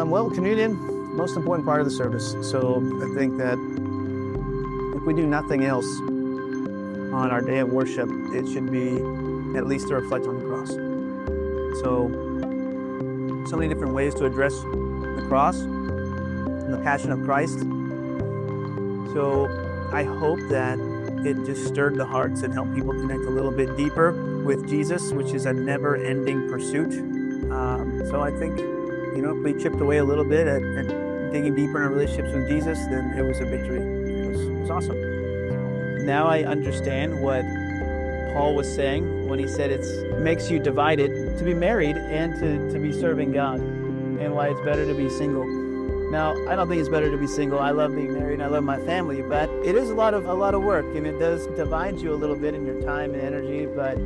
Well, communion, most important part of the service. So I think that if we do nothing else on our day of worship, it should be at least to reflect on the cross. So many different ways to address the cross and the passion of Christ. So I hope that it just stirred the hearts and helped people connect a little bit deeper with Jesus, which is a never-ending pursuit. So I think, if we chipped away a little bit at digging deeper in our relationships with Jesus, then it was a victory. It was awesome. Now I understand what Paul was saying when he said it makes you divided to be married and to be serving God, and why it's better to be single. Now, I don't think it's better to be single. I love being married and I love my family, but it is a lot of work, and it does divide you a little bit in your time and energy, but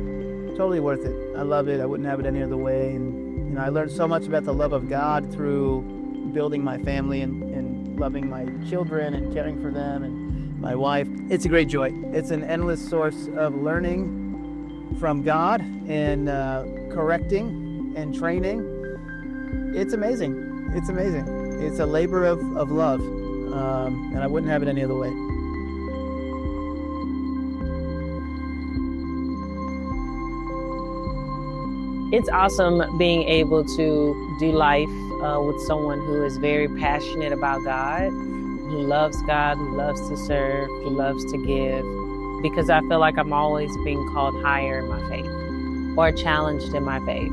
totally worth it. I love it. I wouldn't have it any other way. And I learned so much about the love of God through building my family and loving my children and caring for them and my wife. It's a great joy. It's an endless source of learning from God and correcting and training. It's amazing. It's amazing. It's a labor of love, and I wouldn't have it any other way. It's awesome being able to do life with someone who is very passionate about God, who loves God, who loves to serve, who loves to give, because I feel like I'm always being called higher in my faith or challenged in my faith.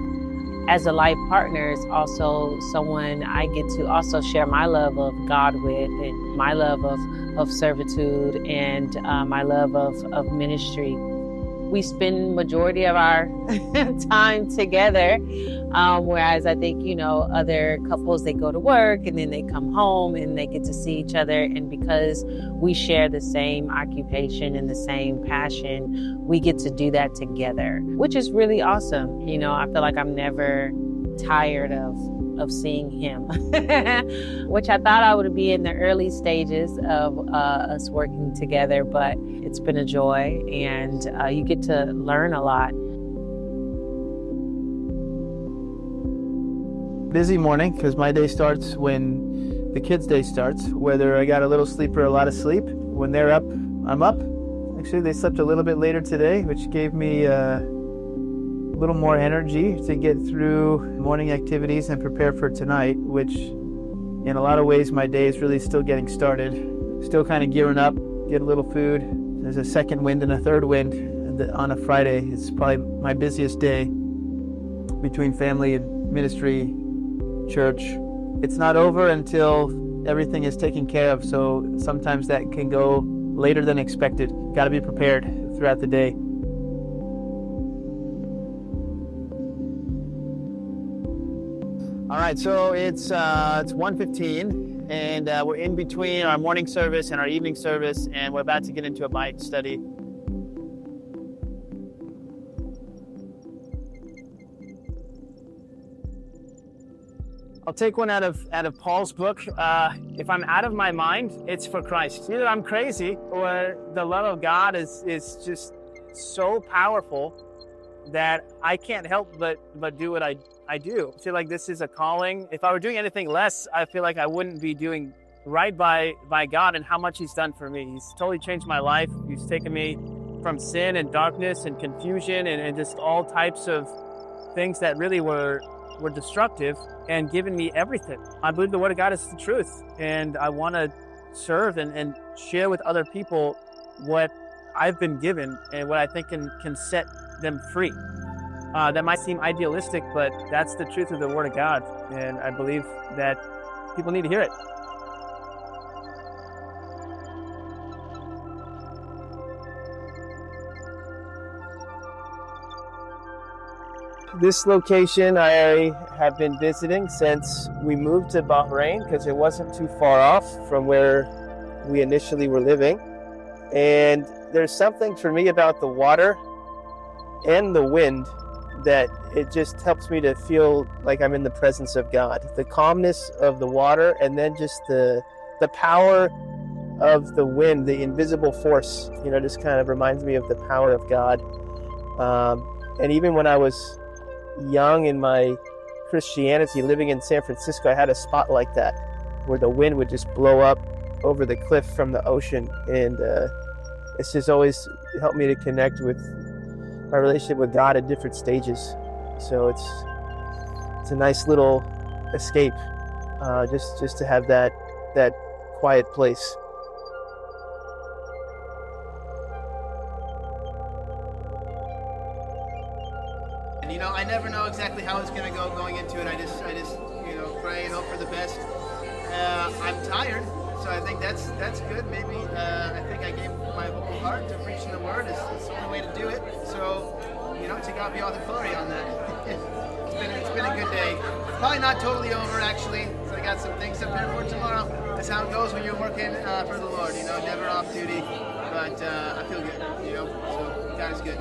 As a life partner is also someone I get to also share my love of God with, and my love of servitude, and my love of ministry. We spend majority of our time together, whereas I think, other couples, they go to work and then they come home and they get to see each other. And because we share the same occupation and the same passion, we get to do that together, which is really awesome. I feel like I'm never tired of seeing him, which I thought I would be in the early stages of us working together, but it's been a joy, and you get to learn a lot. Busy morning, because my day starts when the kids' day starts, whether I got a little sleep or a lot of sleep. When they're up, I'm up. Actually, they slept a little bit later today, which gave me a little more energy to get through morning activities and prepare for tonight, which in a lot of ways my day is really still getting started. Still kind of gearing up, get a little food. There's a second wind and a third wind on a Friday. It's probably my busiest day between family and ministry, church. It's not over until everything is taken care of, so sometimes that can go later than expected. Got to be prepared throughout the day. All right, so it's 1:15, and we're in between our morning service and our evening service, and we're about to get into a Bible study. I'll take one out of Paul's book. If I'm out of my mind, it's for Christ. Either I'm crazy, or the love of God is just so powerful that I can't help but do what I do. I feel like this is a calling. If I were doing anything less, I feel like I wouldn't be doing right by God and how much He's done for me. He's totally changed my life. He's taken me from sin and darkness and confusion and just all types of things that really were destructive, and given me everything. I believe the Word of God is the truth, and I want to serve and share with other people what I've been given and what I think can set them free. That might seem idealistic, but that's the truth of the Word of God, and I believe that people need to hear it. This location I have been visiting since we moved to Bahrain, because it wasn't too far off from where we initially were living. And there's something for me about the water and the wind that it just helps me to feel like I'm in the presence of God. The calmness of the water, and then just the power of the wind, the invisible force, just kind of reminds me of the power of God. And even when I was young in my Christianity, living in San Francisco, I had a spot like that where the wind would just blow up over the cliff from the ocean, and it's just always helped me to connect with my relationship with God at different stages. So it's a nice little escape, just to have that quiet place. And I never know exactly how it's going to go going into it. I just pray and hope for the best. I'm tired, so I think that's good. Maybe I think I gave my whole heart to preaching the word. It's the only way to do it. So to God be all the glory on that. It's been a good day. Probably not totally over actually. So I got some things up there for tomorrow. That's how it goes when you're working for the Lord. Never off duty, but I feel good. So God is good.